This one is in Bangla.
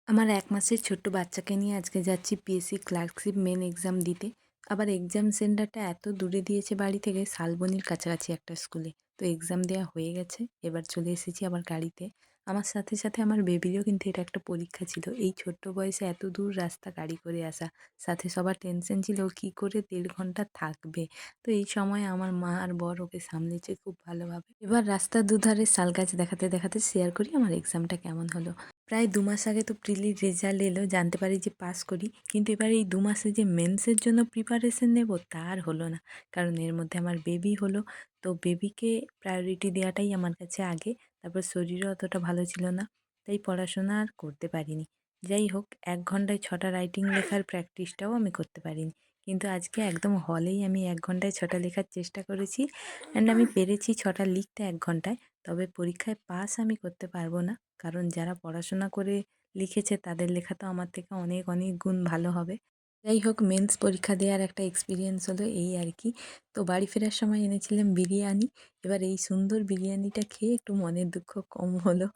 আমার ১ মাসের ছোট্ট বাচ্চাকে নিয়ে আজকে যাচ্ছি পিএসসি ক্লার্কশিপ মেন এক্সাম দিতে। আবার এক্সাম সেন্টারটা এত দূরে দিয়েছে বাড়ি থেকে, শালবনির কাছাকাছি একটা স্কুলে। তো এক্সাম দেওয়া হয়ে গেছে। এবার চলে এসেছি আবার গাড়িতে। আমার সাথে, সাথে আমার বেবিরও কিন্তু এটা একটা পরীক্ষা ছিল। এই ছোট্ট বয়সে এত দূর রাস্তা গাড়ি করে আসা। সাথে সবার টেনশন ছিল ও কী করে ১.৫ ঘন্টা থাকবে। তো এই সময় আমার মা আর বর ওকে সামলেছে খুব ভালোভাবে। এবার রাস্তার দুধারে শালগাছ দেখাতে, দেখাতে শেয়ার করি আমার এক্সামটা কেমন হলো। প্রায় ২ মাস আগে তো প্রিলির রেজাল্ট এলো, জানতে পারি যে পাস করি। কিন্তু এবার এই ২ মাসে যে মেন্সের জন্য প্রিপারেশন নেব তা আর হলো না। কারণ এর মধ্যে আমার বেবি হলো। তো বেবিকে প্রায়োরিটি দেওয়াটাই আমার কাছে আগে। তারপর শরীরও অতটা ভালো ছিল না। তাই পড়াশোনা আর করতে পারিনি। যাই হোক ১ ঘন্টায় ৬টা রাইটিং লেখার প্র্যাকটিসটাও আমি করতে পারিনি। কিন্তু আজকে একদম হলেই আমি ১ ঘন্টায় ৬টা লেখার চেষ্টা করেছি অ্যান্ড আমি পেরেছি ৬টা লিখতে ১ ঘন্টায়। তবে পরীক্ষায় পাস আমি করতে পারব না। কারণ যারা পড়াশোনা করে লিখেছে তাদের লেখা তো আমার থেকে অনেক, অনেক গুণ ভালো হবে। যাই হোক মেন্স পরীক্ষা দেওয়ার একটা এক্সপেরিয়েন্স হলো এই আর কি। তো বাড়ি ফেরার সময় এনেছিলাম বিরিয়ানি। এবার এই সুন্দর বিরিয়ানিটা খেয়ে একটু মনের দুঃখ কম হলো।